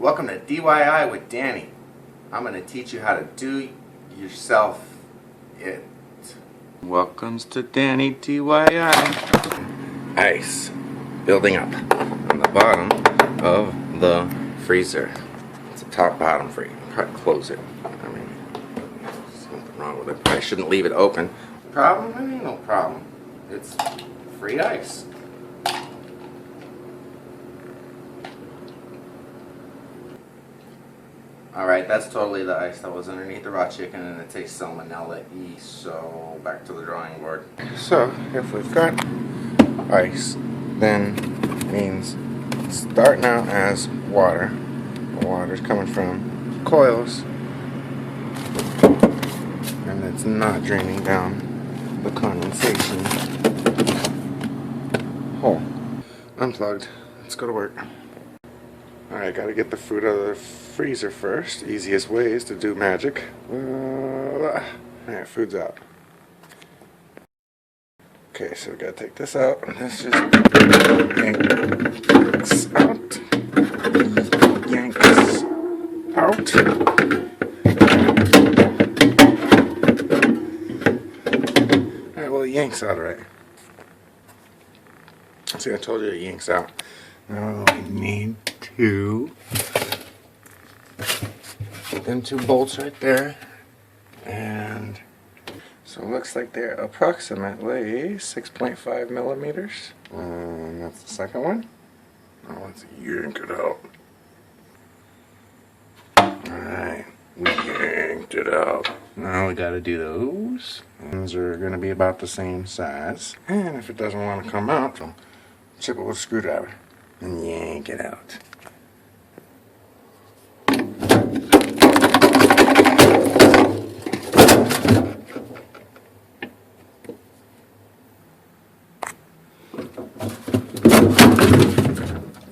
Welcome to DIY with Danny. I'm going to teach you how to do yourself it. Welcomes to Danny DIY. Ice building up on the bottom of the freezer. It's a top bottom freezer. Probably close it. I mean, something wrong with it. I shouldn't leave it open. Problem? It ain't no problem. It's free ice. Alright, that's totally the ice that was underneath the raw chicken, and it tastes salmonella-y, so back to the drawing board. So, if we've got ice, then it means it's starting out as water. The water's coming from coils, and it's not draining down the condensation hole. Unplugged. Let's go to work. Alright, gotta get the food out of the freezer first. Easiest ways to do magic. Alright, food's out. Okay, so we gotta take this out. This just yanks out. Yanks out. Alright, well, it yanks out, right? See, I told you it yanks out. Now we need them two bolts right there, and so it looks like they're approximately 6.5 millimeters. And that's the second one. Now let's yank it out. Alright, we yanked it out. Now we gotta do those. Those are gonna be about the same size. And if it doesn't want to come out, we'll chip it with a screwdriver and yank it out.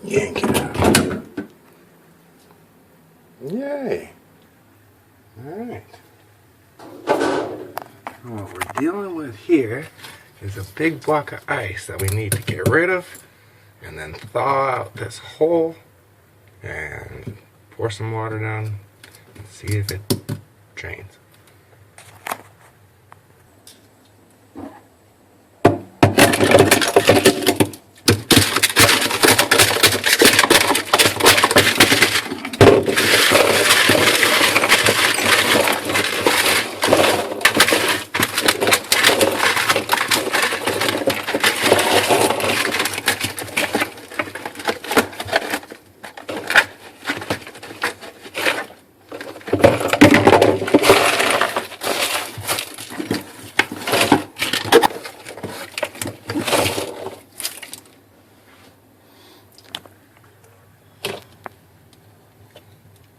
Yank it out. Yay. Alright. What we're dealing with here is a big block of ice that we need to get rid of, and then thaw out this hole and pour some water down and see if it drains.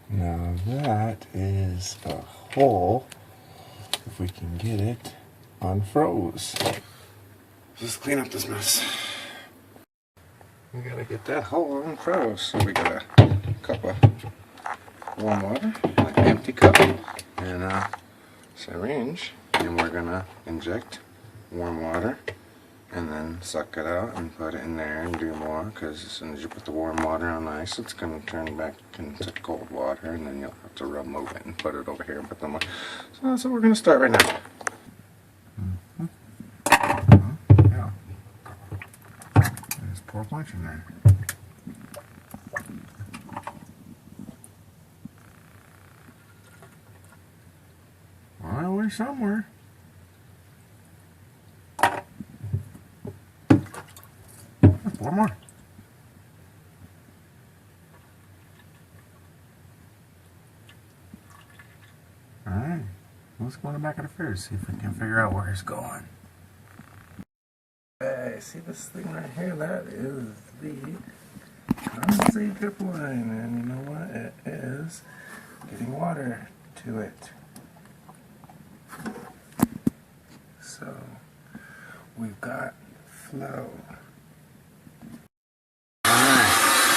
Now that is a hole, if we can get it unfroze. Let's clean up this mess. We gotta get that hole unfroze. So we got a cup of warm water, an empty cup, and a syringe, and we're gonna inject warm water and then suck it out and put it in there and do more, because as soon as you put the warm water on ice, it's going to turn back into cold water, and then you'll have to remove it and put it over here and put them on. So that's what we're going to start right now. Yeah. Just pour a bunch in there. Well, we're somewhere. One more. Alright, let's go in the back of the fridge, see if we can figure out where it's going. Hey, see this thing right here? That is the condensate drip line, and you know what? It is getting water to it. So, we've got flow.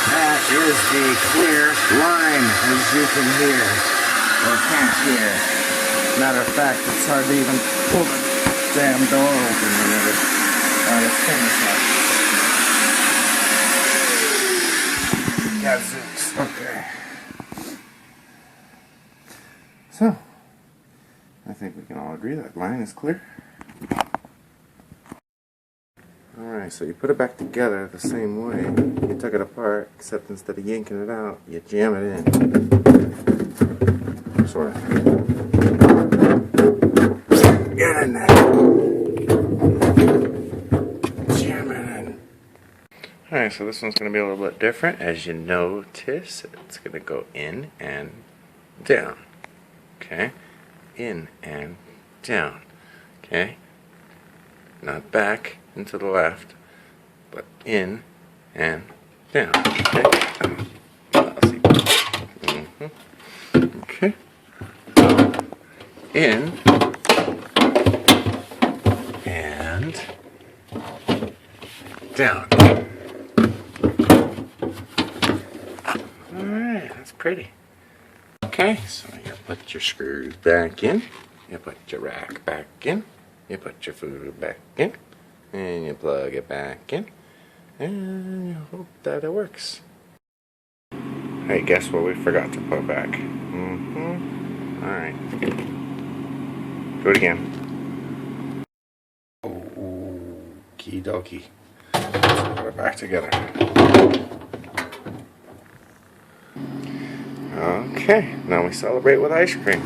That is the clear line, as you can hear, or can't hear. Matter of fact, it's hard to even pull the damn door open whenever. Alright, let's turn this off. Gadzooks. Okay. So, I think we can all agree that line is clear. Alright, so you put it back together the same way. You took it apart, except instead of yanking it out, you jam it in. Sort of. Get in there. Jam it in. Alright, so this one's going to be a little bit different. As you notice, it's going to go in and down. Okay? In and down. Okay? Not back and to the left, but in and down. Okay? Okay. In and down. Alright, that's pretty. Okay, so you put your screws back in, you put your rack back in, you put your food back in, and you plug it back in, and you hope that it works. Hey, guess what we forgot to put back? Alright. Do it again. Okie dokie. Let's put it back together. Okay, now we celebrate with ice cream.